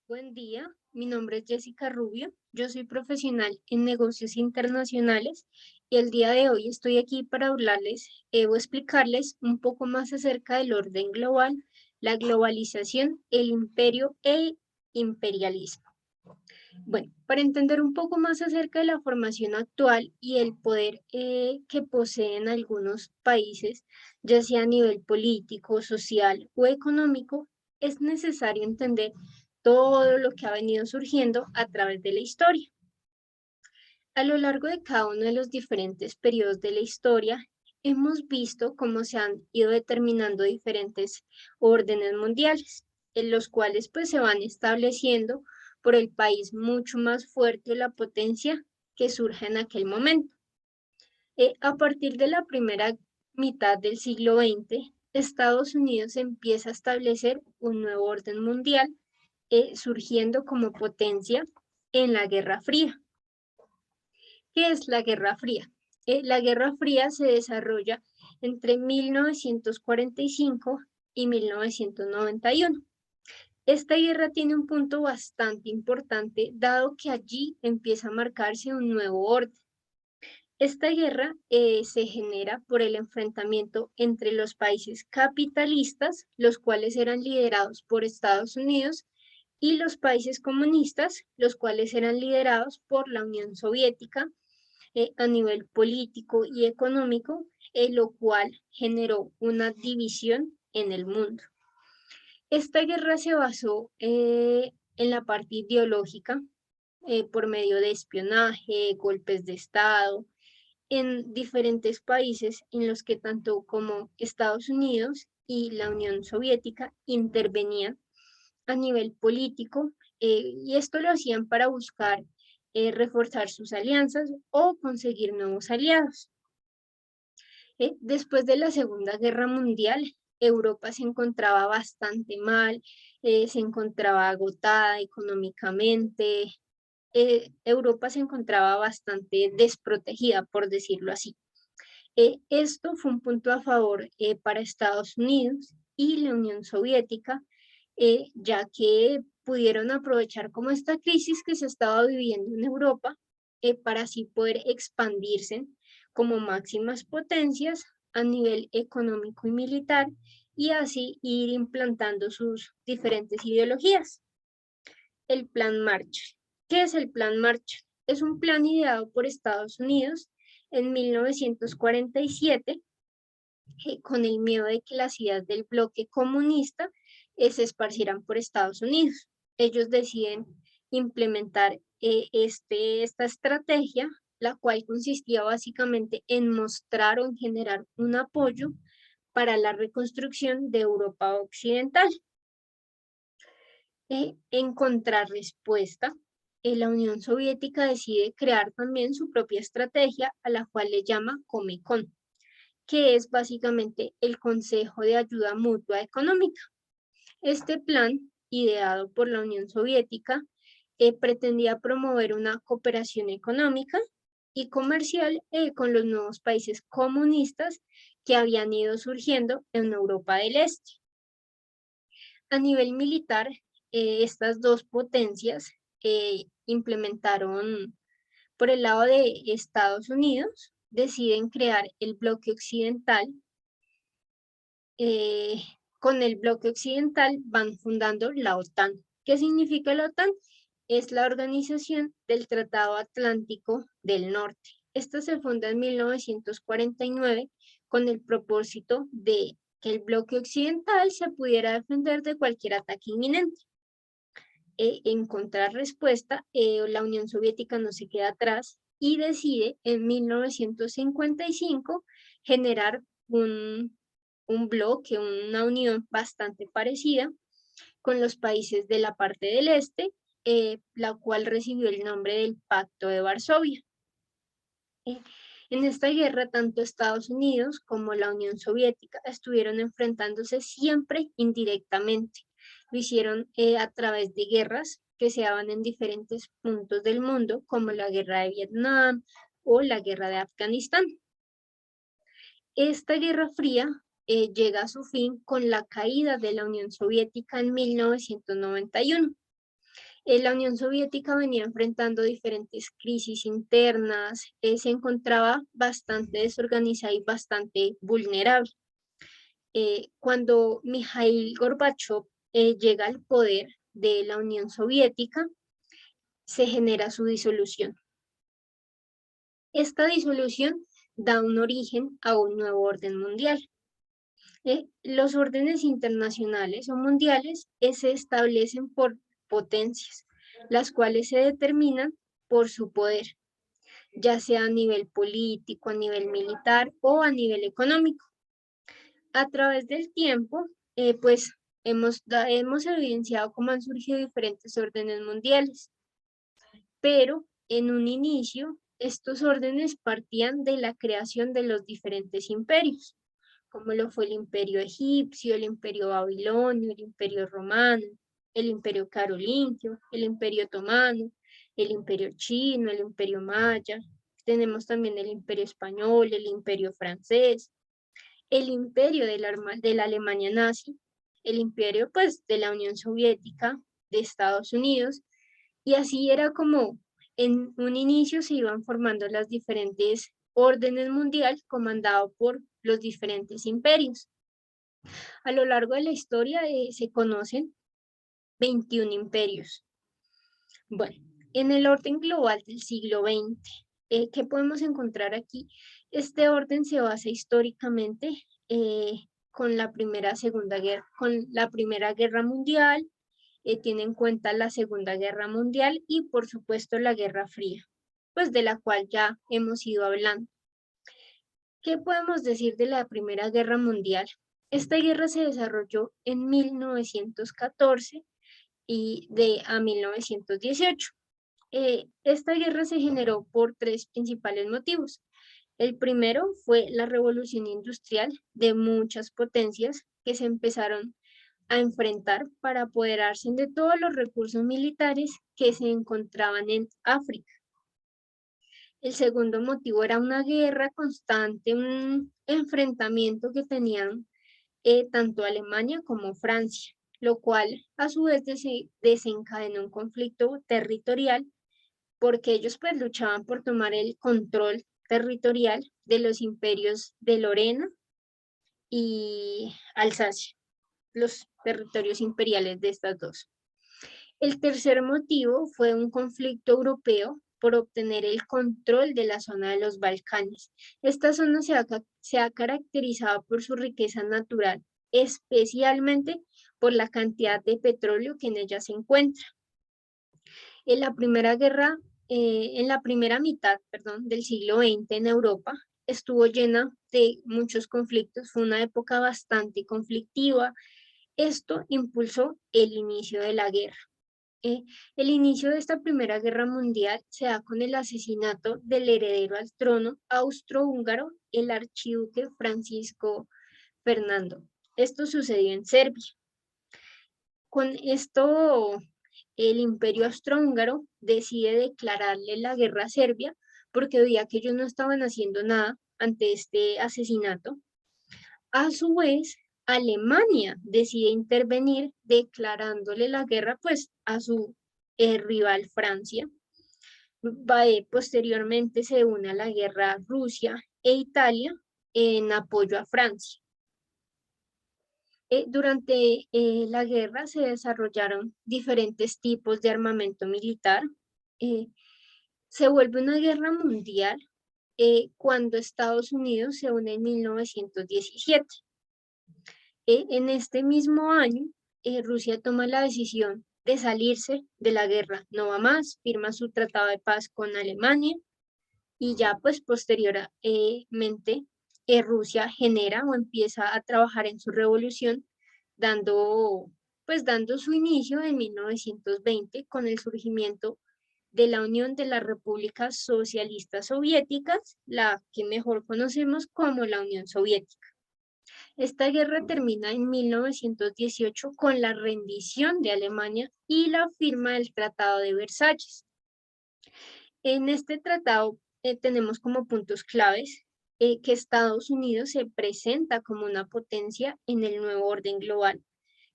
Buen día, mi nombre es Jessica Rubio, yo soy profesional en negocios internacionales y el día de hoy estoy aquí para hablarles o explicarles un poco más acerca del orden global, la globalización, el imperio e imperialismo. Bueno, para entender un poco más acerca de la formación actual y el poder que poseen algunos países, ya sea a nivel político, social o económico, es necesario entender todo lo que ha venido surgiendo a través de la historia. A lo largo de cada uno de los diferentes periodos de la historia, hemos visto cómo se han ido determinando diferentes órdenes mundiales, en los cuales pues se van estableciendo por el país mucho más fuerte la potencia que surge en aquel momento. A partir de la primera mitad del siglo XX, Estados Unidos empieza a establecer un nuevo orden mundial, surgiendo como potencia en la Guerra Fría. ¿Qué es la Guerra Fría? La Guerra Fría se desarrolla entre 1945 y 1991. Esta guerra tiene un punto bastante importante, dado que allí empieza a marcarse un nuevo orden. Esta guerra se genera por el enfrentamiento entre los países capitalistas, los cuales eran liderados por Estados Unidos, y los países comunistas, los cuales eran liderados por la Unión Soviética a nivel político y económico, lo cual generó una división en el mundo. Esta guerra se basó en la parte ideológica por medio de espionaje, golpes de Estado, en diferentes países en los que tanto como Estados Unidos y la Unión Soviética intervenían a nivel político, y esto lo hacían para buscar reforzar sus alianzas o conseguir nuevos aliados. Después de la Segunda Guerra Mundial, Europa se encontraba bastante mal, se encontraba agotada económicamente, Europa se encontraba bastante desprotegida, por decirlo así. Esto fue un punto a favor para Estados Unidos y la Unión Soviética, ya que pudieron aprovechar como esta crisis que se estaba viviendo en Europa para así poder expandirse como máximas potencias a nivel económico y militar y así ir implantando sus diferentes ideologías. El Plan Marshall. ¿Qué es el Plan Marshall? Es un plan ideado por Estados Unidos en 1947 con el miedo de que las ideas del bloque comunista se esparcieran por Estados Unidos. Ellos deciden implementar esta estrategia, la cual consistía básicamente en mostrar o en generar un apoyo para la reconstrucción de Europa Occidental. En contrarrespuesta, la Unión Soviética decide crear también su propia estrategia, a la cual le llama Comecon, que es básicamente el Consejo de Ayuda Mutua Económica. Este plan, ideado por la Unión Soviética, pretendía promover una cooperación económica y comercial con los nuevos países comunistas que habían ido surgiendo en Europa del Este. A nivel militar, estas dos potencias implementaron por el lado de Estados Unidos, deciden crear el bloque occidental. eh, con el bloque occidental van fundando la OTAN. ¿Qué significa la OTAN? Es la Organización del Tratado Atlántico del Norte. Esta se funda en 1949 con el propósito de que el bloque occidental se pudiera defender de cualquier ataque inminente. En contrarrespuesta, la Unión Soviética no se queda atrás y decide en 1955 generar un bloque, una unión bastante parecida con los países de la parte del este, la cual recibió el nombre del Pacto de Varsovia. Eh, en esta guerra, tanto Estados Unidos como la Unión Soviética estuvieron enfrentándose siempre indirectamente. Lo hicieron a través de guerras que se daban en diferentes puntos del mundo, como la guerra de Vietnam o la guerra de Afganistán. Esta Guerra Fría llega a su fin con la caída de la Unión Soviética en 1991. La Unión Soviética venía enfrentando diferentes crisis internas, se encontraba bastante desorganizada y bastante vulnerable. Cuando Mikhail Gorbachev llega al poder de la Unión Soviética, se genera su disolución. Esta disolución da un origen a un nuevo orden mundial. Los órdenes internacionales o mundiales se establecen por potencias, las cuales se determinan por su poder, ya sea a nivel político, a nivel militar o a nivel económico. A través del tiempo, pues hemos evidenciado cómo han surgido diferentes órdenes mundiales, pero en un inicio estos órdenes partían de la creación de los diferentes imperios, como lo fue el imperio egipcio, el imperio babilonio, el imperio romano, el imperio carolingio, el imperio otomano, el imperio chino, el imperio maya. Tenemos también el imperio español, el imperio francés, el imperio de la Alemania nazi, el imperio pues de la Unión Soviética, de Estados Unidos, y así era como en un inicio se iban formando las diferentes órdenes mundiales comandados por los diferentes imperios. A lo largo de la historia se conocen 21 imperios. Bueno, en el orden global del siglo XX, ¿qué podemos encontrar aquí? Este orden se basa históricamente con la con la Primera Guerra Mundial, tiene en cuenta la Segunda Guerra Mundial y por supuesto la Guerra Fría, pues de la cual ya hemos ido hablando. ¿Qué podemos decir de la Primera Guerra Mundial? Esta guerra se desarrolló en 1914 a 1918. Esta guerra se generó por tres principales motivos. El primero fue la revolución industrial de muchas potencias que se empezaron a enfrentar para apoderarse de todos los recursos militares que se encontraban en África. El segundo motivo era una guerra constante, un enfrentamiento que tenían tanto Alemania como Francia, lo cual a su vez desencadenó un conflicto territorial porque ellos pues luchaban por tomar el control territorial de los imperios de Lorena y Alsacia, los territorios imperiales de estas dos. El tercer motivo fue un conflicto europeo por obtener el control de la zona de los Balcanes. Esta zona se ha caracterizado por su riqueza natural, especialmente por la cantidad de petróleo que en ella se encuentra. En la primera mitad, perdón, del siglo XX en Europa estuvo llena de muchos conflictos, fue una época bastante conflictiva. Esto impulsó el inicio de la guerra. El inicio de esta Primera Guerra Mundial se da con el asesinato del heredero al trono austrohúngaro, el archiduque Francisco Fernando. Esto sucedió en Serbia. Con esto, el imperio austrohúngaro decide declararle la guerra a Serbia porque veía que ellos no estaban haciendo nada ante este asesinato. A su vez, Alemania decide intervenir declarándole la guerra pues a su rival Francia. Posteriormente se une a la guerra Rusia e Italia en apoyo a Francia. Durante la guerra se desarrollaron diferentes tipos de armamento militar. Se vuelve una guerra mundial cuando Estados Unidos se une en 1917. En este mismo año, Rusia toma la decisión de salirse de la guerra, no va más, firma su tratado de paz con Alemania y ya pues posteriormente Rusia genera o empieza a trabajar en su revolución dando su inicio en 1920 con el surgimiento de la Unión de las Repúblicas Socialistas Soviéticas, la que mejor conocemos como la Unión Soviética. Esta guerra termina en 1918 con la rendición de Alemania y la firma del Tratado de Versalles. En este tratado tenemos como puntos claves que Estados Unidos se presenta como una potencia en el nuevo orden global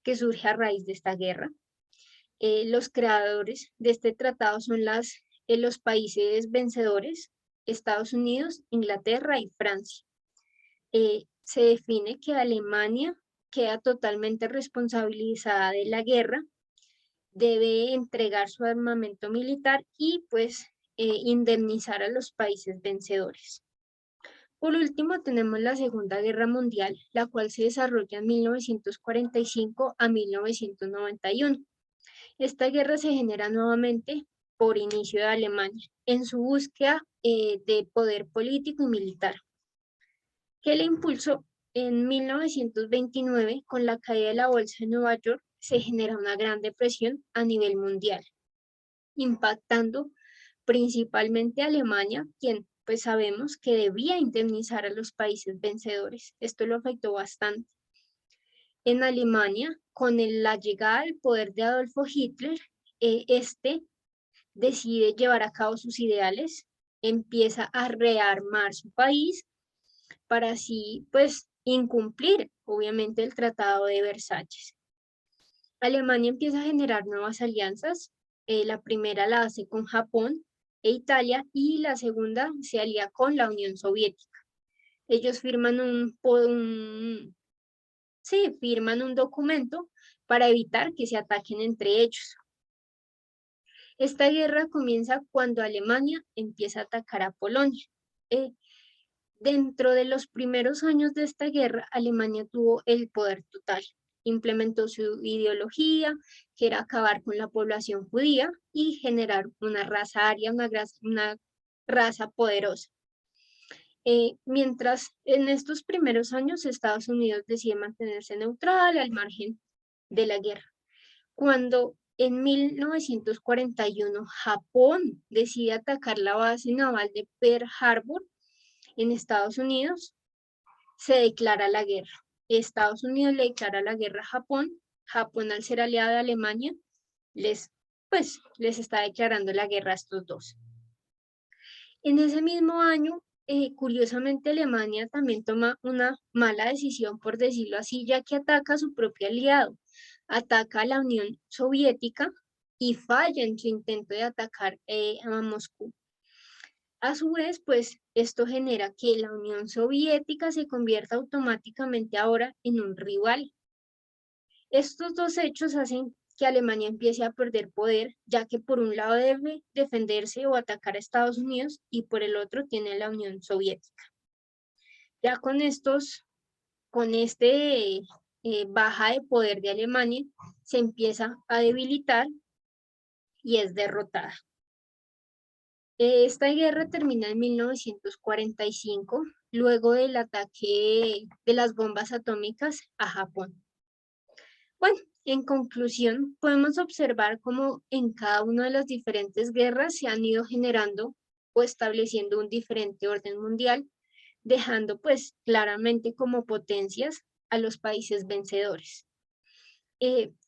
que surge a raíz de esta guerra. Los creadores de este tratado son los países vencedores, Estados Unidos, Inglaterra y Francia. Se define que Alemania queda totalmente responsabilizada de la guerra, debe entregar su armamento militar y pues indemnizar a los países vencedores. Por último, tenemos la Segunda Guerra Mundial, la cual se desarrolla en 1945 a 1991. Esta guerra se genera nuevamente por inicio de Alemania, en su búsqueda de poder político y militar. ¿Qué le impulsó? En 1929, con la caída de la bolsa de Nueva York, se genera una gran depresión a nivel mundial, impactando principalmente a Alemania, quien pues sabemos que debía indemnizar a los países vencedores. Esto lo afectó bastante. En Alemania, con la llegada al poder de Adolfo Hitler, este decide llevar a cabo sus ideales, empieza a rearmar su país para así pues incumplir obviamente el Tratado de Versalles. Alemania empieza a generar nuevas alianzas, la primera la hace con Japón e Italia y la segunda se alía con la Unión Soviética. Ellos firman firman un documento para evitar que se ataquen entre ellos. Esta guerra comienza cuando Alemania empieza a atacar a Polonia. Dentro de los primeros años de esta guerra, Alemania tuvo el poder total. Implementó su ideología, que era acabar con la población judía y generar una raza aria, una raza poderosa. Mientras en estos primeros años Estados Unidos decide mantenerse neutral al margen de la guerra. Cuando en 1941 Japón decide atacar la base naval de Pearl Harbor en Estados Unidos, se declara la guerra. Estados Unidos le declara la guerra a Japón. Japón, al ser aliado de Alemania, les está declarando la guerra a estos dos. En ese mismo año, curiosamente, Alemania también toma una mala decisión, por decirlo así, ya que ataca a su propio aliado, ataca a la Unión Soviética y falla en su intento de atacar a Moscú. A su vez, pues esto genera que la Unión Soviética se convierta automáticamente ahora en un rival. Estos dos hechos hacen que Alemania empiece a perder poder, ya que por un lado debe defenderse o atacar a Estados Unidos y por el otro tiene a la Unión Soviética. Ya con este baja de poder de Alemania, se empieza a debilitar y es derrotada. Esta guerra termina en 1945, luego del ataque de las bombas atómicas a Japón. Bueno, en conclusión, podemos observar cómo en cada una de las diferentes guerras se han ido generando o estableciendo un diferente orden mundial, dejando pues claramente como potencias a los países vencedores.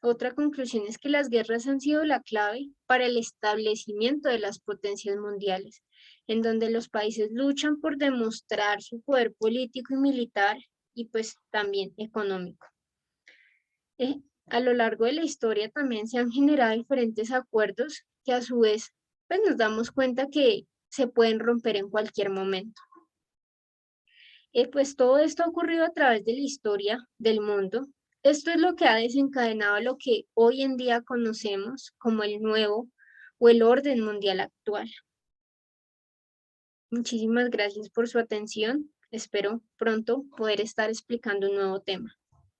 Otra conclusión es que las guerras han sido la clave para el establecimiento de las potencias mundiales, en donde los países luchan por demostrar su poder político y militar y pues también económico. A lo largo de la historia también se han generado diferentes acuerdos que a su vez pues nos damos cuenta que se pueden romper en cualquier momento. Pues todo esto ha ocurrido a través de la historia del mundo. Esto es lo que ha desencadenado lo que hoy en día conocemos como el nuevo o el orden mundial actual. Muchísimas gracias por su atención. Espero pronto poder estar explicando un nuevo tema.